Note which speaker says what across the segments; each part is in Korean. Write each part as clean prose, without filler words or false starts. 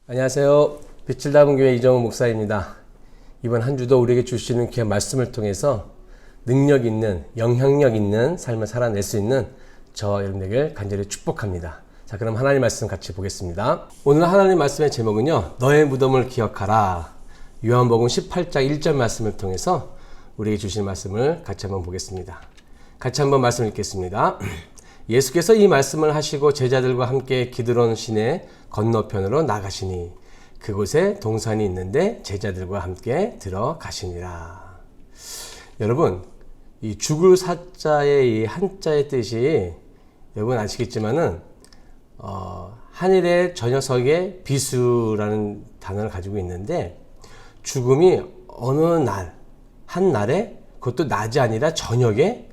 Speaker 1: 안녕하세요. 빛을 담은 교회 이정우 목사입니다. 이번 한 주도 우리에게 주시는 귀한 말씀을 통해서 능력 있는, 영향력 있는 삶을 살아낼 수 있는 저 여러분에게 간절히 축복합니다. 자, 그럼 하나님 말씀 같이 보겠습니다. 오늘 하나님 말씀의 제목은요, 너의 무덤을 기억하라. 요한복음 18장 1절 말씀을 통해서 우리에게 주신 말씀을 같이 한번 보겠습니다. 같이 한번 말씀 읽겠습니다. 예수께서 이 말씀을 하시고 제자들과 함께 기드론 시내 건너편으로 나가시니 그곳에 동산이 있는데 제자들과 함께 들어가시니라. 여러분, 이 죽을 사자의 이 한자의 뜻이 여러분 아시겠지만은 한일의 저 녀석의 비수라는 단어를 가지고 있는데, 죽음이 어느 날, 한 날에, 그것도 낮이 아니라 저녁에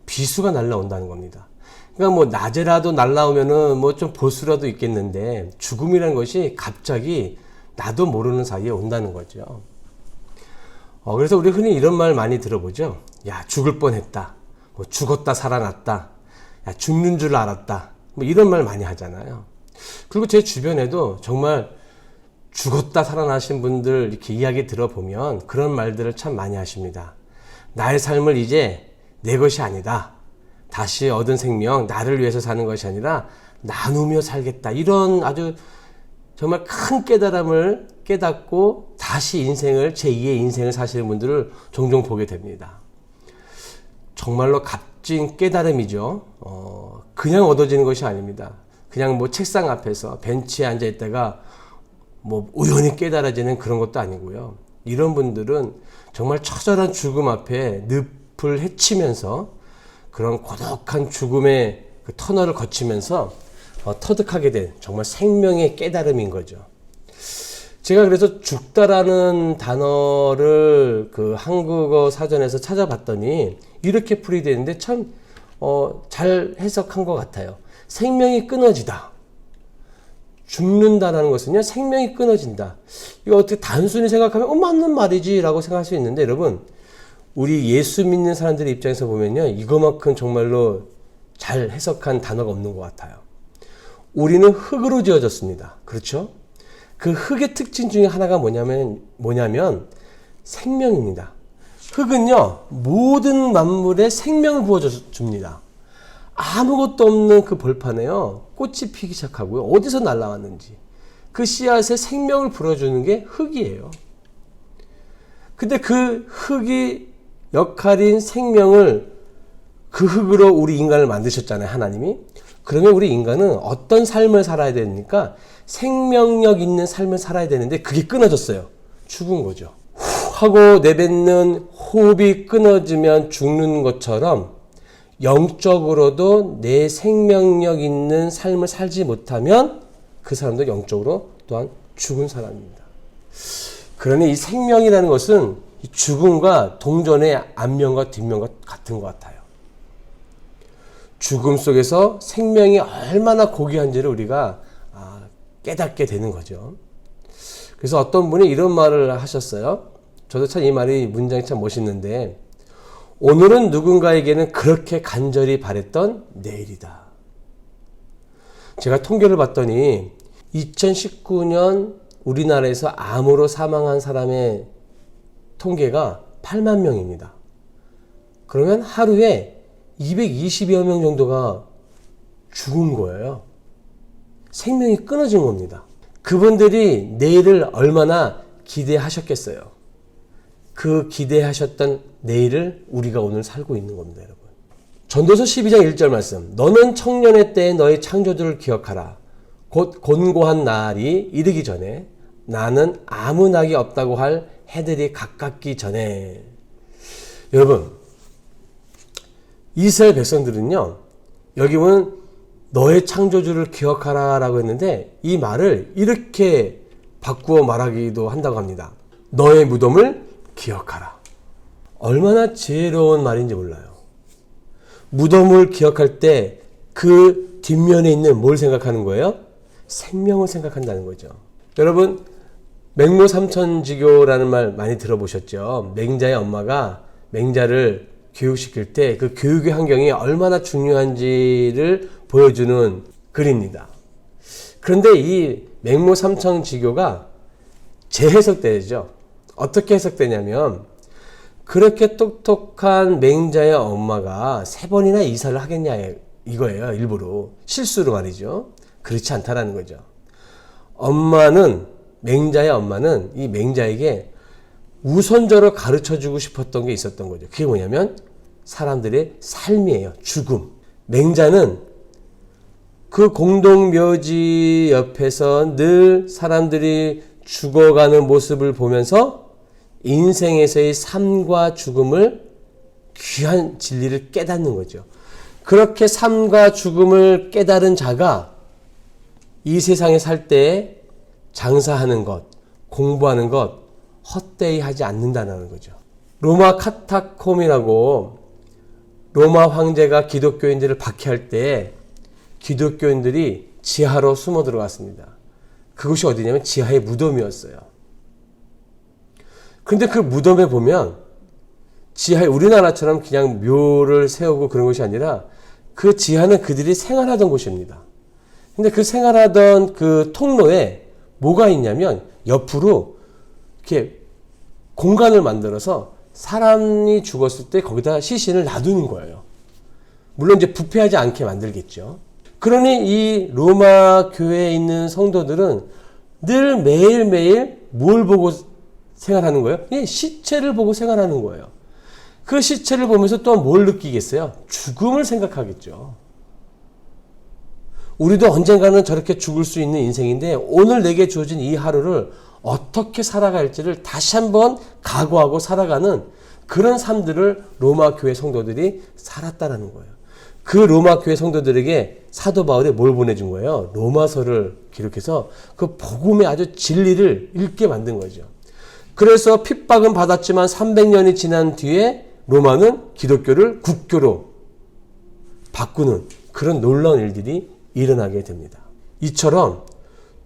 Speaker 1: 비수가 날라온다는 겁니다. 그러니까 뭐 낮에라도 날라오면은 뭐 좀 볼 수라도 있겠는데, 죽음이라는 것이 갑자기 나도 모르는 사이에 온다는 거죠. 그래서 우리 흔히 이런 말 많이 들어보죠. 야, 죽을 뻔했다. 뭐 죽었다 살아났다. 야, 죽는 줄 알았다. 뭐 이런 말 많이 하잖아요. 그리고 제 주변에도 정말 죽었다 살아나신 분들 이렇게 이야기 들어보면 그런 말들을 참 많이 하십니다. 나의 삶을 이제 내 것이 아니다. 다시 얻은 생명, 나를 위해서 사는 것이 아니라 나누며 살겠다. 이런 아주 정말 큰 깨달음을 깨닫고 다시 인생을, 제2의 인생을 사시는 분들을 종종 보게 됩니다. 정말로 값진 깨달음이죠. 그냥 얻어지는 것이 아닙니다. 그냥 뭐 책상 앞에서 벤치에 앉아 있다가 뭐 우연히 깨달아지는 그런 것도 아니고요. 이런 분들은 정말 처절한 죽음 앞에 늪을 헤치면서 그런 고독한 죽음의 그 터널을 거치면서 터득하게 된 정말 생명의 깨달음인 거죠. 제가 그래서 죽다라는 단어를 그 한국어 사전에서 찾아봤더니 이렇게 풀이되어 있는데 참 잘 해석한 것 같아요. 생명이 끊어지다. 죽는다라는 것은요, 생명이 끊어진다. 이거 어떻게 단순히 생각하면 맞는 말이지 라고 생각할 수 있는데, 여러분, 우리 예수 믿는 사람들의 입장에서 보면요, 이거만큼 정말로 잘 해석한 단어가 없는 것 같아요. 우리는 흙으로 지어졌습니다. 그렇죠? 그 흙의 특징 중에 하나가 뭐냐면 생명입니다. 흙은요, 모든 만물에 생명을 부어줍니다. 아무것도 없는 그 벌판에요, 꽃이 피기 시작하고요. 어디서 날아왔는지 그 씨앗에 생명을 불어주는 게 흙이에요. 근데 그 흙이 역할인 생명을, 그 흙으로 우리 인간을 만드셨잖아요, 하나님이. 그러면 우리 인간은 어떤 삶을 살아야 되니까 생명력 있는 삶을 살아야 되는데 그게 끊어졌어요. 죽은 거죠. 후 하고 내뱉는 호흡이 끊어지면 죽는 것처럼 영적으로도 내 생명력 있는 삶을 살지 못하면 그 사람도 영적으로 또한 죽은 사람입니다. 그러니 이 생명이라는 것은 죽음과 동전의 앞면과 뒷면과 같은 것 같아요. 죽음 속에서 생명이 얼마나 고귀한지를 우리가 깨닫게 되는 거죠. 그래서 어떤 분이 이런 말을 하셨어요. 저도 참 이 문장이 참 멋있는데, 오늘은 누군가에게는 그렇게 간절히 바랬던 내일이다. 제가 통계를 봤더니 2019년 우리나라에서 암으로 사망한 사람의 통계가 8만 명입니다. 그러면 하루에 220여 명 정도가 죽은 거예요. 생명이 끊어진 겁니다. 그분들이 내일을 얼마나 기대하셨겠어요. 그 기대하셨던 내일을 우리가 오늘 살고 있는 겁니다, 여러분. 전도서 12장 1절 말씀. 너는 청년의 때에 너의 창조주를 기억하라. 곧 곤고한 날이 이르기 전에 나는 아무 낙이 없다고 할 해들이 가깝기 전에. 여러분, 이스라엘 백성들은요, 여기 보면 너의 창조주를 기억하라 라고 했는데, 이 말을 이렇게 바꾸어 말하기도 한다고 합니다. 너의 무덤을 기억하라. 얼마나 지혜로운 말인지 몰라요. 무덤을 기억할 때 그 뒷면에 있는 뭘 생각하는 거예요? 생명을 생각한다는 거죠. 여러분, 맹모삼천지교라는 말 많이 들어보셨죠? 맹자의 엄마가 맹자를 교육시킬 때 그 교육의 환경이 얼마나 중요한지를 보여주는 글입니다. 그런데 이 맹모삼천지교가 재해석되죠. 어떻게 해석되냐면 그렇게 똑똑한 맹자의 엄마가 3번이나 이사를 하겠냐 이거예요. 일부러. 실수로 말이죠. 그렇지 않다라는 거죠. 맹자의 엄마는 이 맹자에게 우선적으로 가르쳐주고 싶었던 게 있었던 거죠. 그게 뭐냐면 사람들의 삶이에요. 죽음. 맹자는 그 공동묘지 옆에서 늘 사람들이 죽어가는 모습을 보면서 인생에서의 삶과 죽음을 귀한 진리를 깨닫는 거죠. 그렇게 삶과 죽음을 깨달은 자가 이 세상에 살 때 장사하는 것, 공부하는 것 헛되이 하지 않는다는 거죠. 로마 카타콤이라고 로마 황제가 기독교인들을 박해할 때 기독교인들이 지하로 숨어 들어갔습니다. 그곳이 어디냐면 지하의 무덤이었어요. 근데 그 무덤에 보면 지하에 우리나라처럼 그냥 묘를 세우고 그런 것이 아니라 그 지하는 그들이 생활하던 곳입니다. 근데 그 생활하던 그 통로에 뭐가 있냐면 옆으로 이렇게 공간을 만들어서 사람이 죽었을 때 거기다 시신을 놔두는 거예요. 물론 이제 부패하지 않게 만들겠죠. 그러니 이 로마 교회에 있는 성도들은 늘 매일매일 뭘 보고 생활하는 거예요? 시체를 보고 생활하는 거예요. 그 시체를 보면서 또 뭘 느끼겠어요? 죽음을 생각하겠죠. 우리도 언젠가는 저렇게 죽을 수 있는 인생인데 오늘 내게 주어진 이 하루를 어떻게 살아갈지를 다시 한번 각오하고 살아가는 그런 삶들을 로마 교회 성도들이 살았다라는 거예요. 그 로마 교회 성도들에게 사도 바울이 뭘 보내준 거예요? 로마서를 기록해서 그 복음의 아주 진리를 읽게 만든 거죠. 그래서 핍박은 받았지만 300년이 지난 뒤에 로마는 기독교를 국교로 바꾸는 그런 놀라운 일들이 일어나게 됩니다. 이처럼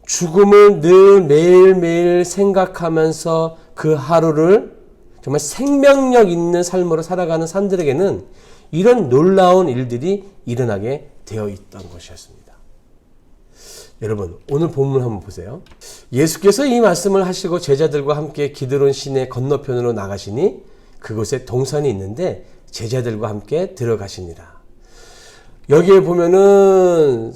Speaker 1: 죽음을 늘 매일매일 생각하면서 그 하루를 정말 생명력 있는 삶으로 살아가는 사람들에게는 이런 놀라운 일들이 일어나게 되어 있던 것이었습니다. 여러분, 오늘 본문 한번 보세요. 예수께서 이 말씀을 하시고 제자들과 함께 기드론 시내 건너편으로 나가시니 그곳에 동산이 있는데 제자들과 함께 들어가시니라. 여기에 보면은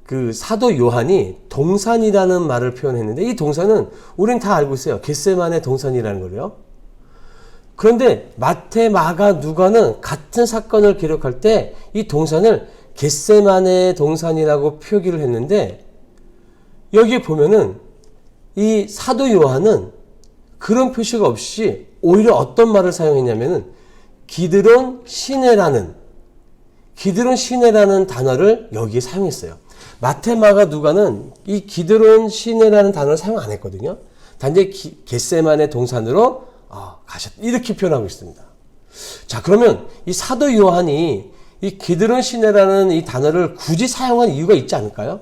Speaker 1: 그 사도 요한이 동산이라는 말을 표현했는데 이 동산은 우리는 다 알고 있어요. 겟세마네 동산이라는 거예요. 그런데 마태, 마가, 누가는 같은 사건을 기록할 때 이 동산을 겟세마네 동산이라고 표기를 했는데 여기에 보면은 이 사도 요한은 그런 표시가 없이 오히려 어떤 말을 사용했냐면은 기드론 시내라는 단어를 여기에 사용했어요. 마태, 마가, 누가는 이 기드론 시내라는 단어를 사용 안 했거든요. 단지 겟세마네 동산으로 가셨다 이렇게 표현하고 있습니다. 자, 그러면 이 사도 요한이 이 기드론 시내라는 이 단어를 굳이 사용한 이유가 있지 않을까요?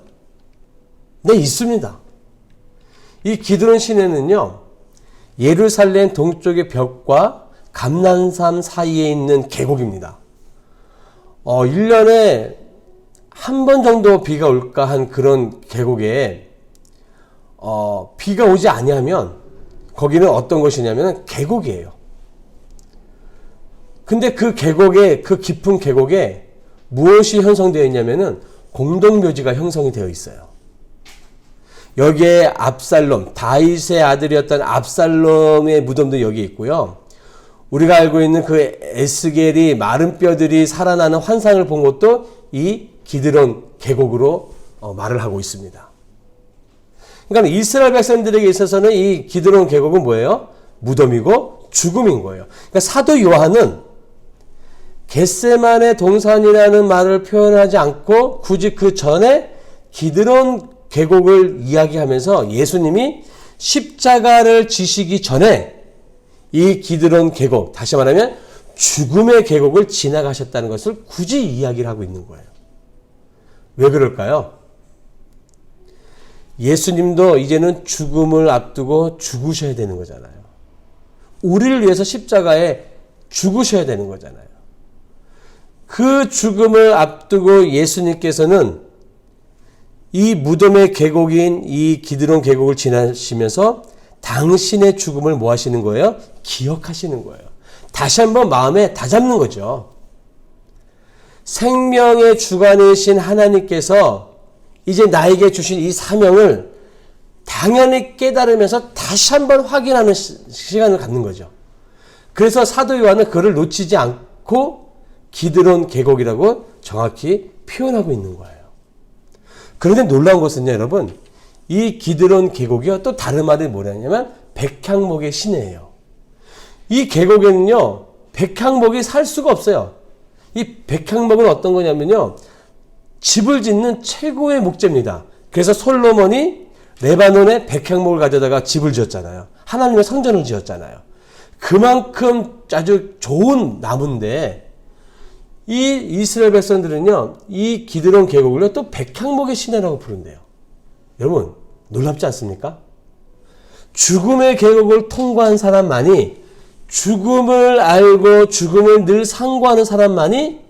Speaker 1: 네, 있습니다. 이 기드론 시내는요, 예루살렘 동쪽의 벽과 감난산 사이에 있는 계곡입니다. 1년에 한 번 정도 비가 올까 한 그런 계곡에 비가 오지 아니하면 거기는 어떤 것이냐면 계곡이에요. 근데 그 계곡에, 그 깊은 계곡에 무엇이 형성되어 있냐면은 공동묘지가 형성이 되어 있어요. 여기에 압살롬, 다윗의 아들이었던 압살롬의 무덤도 여기 있고요. 우리가 알고 있는 그 에스겔이 마른 뼈들이 살아나는 환상을 본 것도 이 기드론 계곡으로 말을 하고 있습니다. 그러니까 이스라엘 백성들에게 있어서는 이 기드론 계곡은 뭐예요? 무덤이고 죽음인 거예요. 그러니까 사도 요한은 겟세마네 동산이라는 말을 표현하지 않고 굳이 그 전에 기드론 계곡을 이야기하면서 예수님이 십자가를 지시기 전에 이 기드론 계곡, 다시 말하면 죽음의 계곡을 지나가셨다는 것을 굳이 이야기를 하고 있는 거예요. 왜 그럴까요? 예수님도 이제는 죽음을 앞두고 죽으셔야 되는 거잖아요. 우리를 위해서 십자가에 죽으셔야 되는 거잖아요. 그 죽음을 앞두고 예수님께서는 이 무덤의 계곡인 이 기드론 계곡을 지나시면서 당신의 죽음을 뭐 하시는 거예요? 기억하시는 거예요. 다시 한번 마음에 다잡는 거죠. 생명의 주관이신 하나님께서 이제 나에게 주신 이 사명을 당연히 깨달으면서 다시 한번 확인하는 시간을 갖는 거죠. 그래서 사도 요한은 그를 놓치지 않고 기드론 계곡이라고 정확히 표현하고 있는 거예요. 그런데 놀라운 것은요, 여러분, 이 기드론 계곡이요, 또 다른 말이 뭐냐면 백향목의 시내예요. 이 계곡에는요, 백향목이 살 수가 없어요. 이 백향목은 어떤 거냐면요, 집을 짓는 최고의 목재입니다. 그래서 솔로몬이 레바논에 백향목을 가져다가 집을 지었잖아요. 하나님의 성전을 지었잖아요. 그만큼 아주 좋은 나무인데 이 이스라엘 백성들은요, 이 기드론 계곡을 또 백향목의 시내라고 부른대요. 여러분, 놀랍지 않습니까? 죽음의 계곡을 통과한 사람만이, 죽음을 알고 죽음을 늘 상고하는 사람만이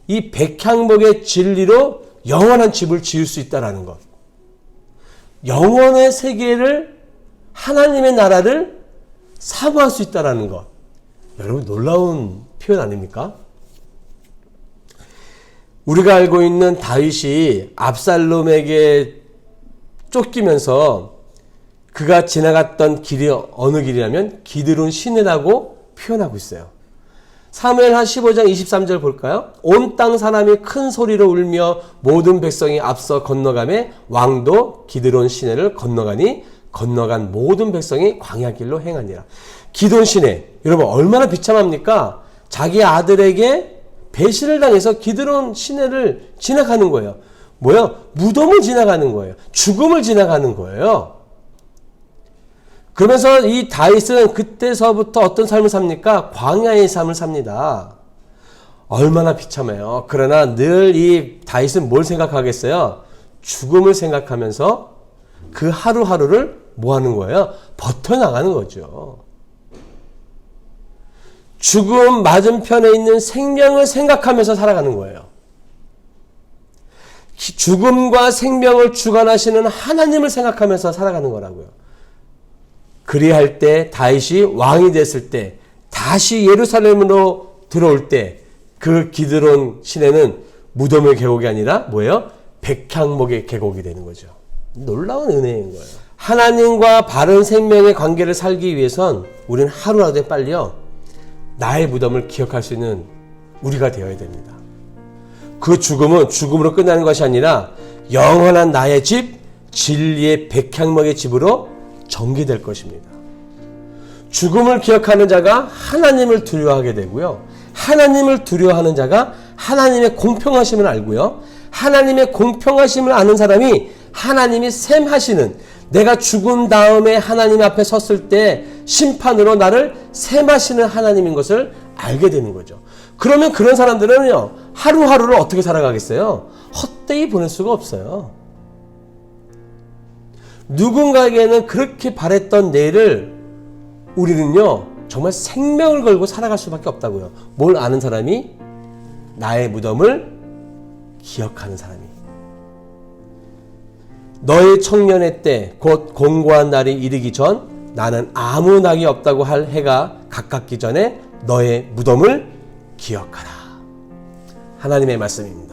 Speaker 1: 이 백향목의 진리로 영원한 집을 지을 수 있다는 것. 영원의 세계를, 하나님의 나라를 사모할 수 있다는 것. 여러분, 놀라운 표현 아닙니까? 우리가 알고 있는 다윗이 압살롬에게 쫓기면서 그가 지나갔던 길이 어느 길이냐면 기드론 시내라고 표현하고 있어요. 사무엘하 15장 23절 볼까요? 온 땅 사람이 큰 소리로 울며 모든 백성이 앞서 건너가매 왕도 기드론 시내를 건너가니 건너간 모든 백성이 광야길로 행하니라. 기드론 시내, 여러분 얼마나 비참합니까? 자기 아들에게 배신을 당해서 기드론 시내를 지나가는 거예요. 뭐요? 무덤을 지나가는 거예요. 죽음을 지나가는 거예요. 그러면서 이 다윗은 그때서부터 어떤 삶을 삽니까? 광야의 삶을 삽니다. 얼마나 비참해요. 그러나 늘 이 다윗은 뭘 생각하겠어요? 죽음을 생각하면서 그 하루하루를 뭐 하는 거예요? 버텨나가는 거죠. 죽음 맞은편에 있는 생명을 생각하면서 살아가는 거예요. 죽음과 생명을 주관하시는 하나님을 생각하면서 살아가는 거라고요. 그리할 때 다윗이 왕이 됐을 때 다시 예루살렘으로 들어올 때 그 기드론 시내는 무덤의 계곡이 아니라 뭐예요? 백향목의 계곡이 되는 거죠. 놀라운 은혜인 거예요. 하나님과 바른 생명의 관계를 살기 위해선 우리는 하루라도 빨리요 나의 무덤을 기억할 수 있는 우리가 되어야 됩니다. 그 죽음은 죽음으로 끝나는 것이 아니라 영원한 나의 집, 진리의 백향목의 집으로 전개될 것입니다. 죽음을 기억하는 자가 하나님을 두려워하게 되고요. 하나님을 두려워하는 자가 하나님의 공평하심을 알고요. 하나님의 공평하심을 아는 사람이 하나님이 셈하시는, 내가 죽은 다음에 하나님 앞에 섰을 때 심판으로 나를 셈하시는 하나님인 것을 알게 되는 거죠. 그러면 그런 사람들은요, 하루하루를 어떻게 살아가겠어요? 헛되이 보낼 수가 없어요. 누군가에게는 그렇게 바랬던 내일을 우리는요, 정말 생명을 걸고 살아갈 수밖에 없다고요. 뭘 아는 사람이? 나의 무덤을 기억하는 사람이. 너의 청년의 때, 곧 공고한 날이 이르기 전 나는 아무 낙이 없다고 할 해가 가깝기 전에 너의 무덤을 기억하라. 하나님의 말씀입니다.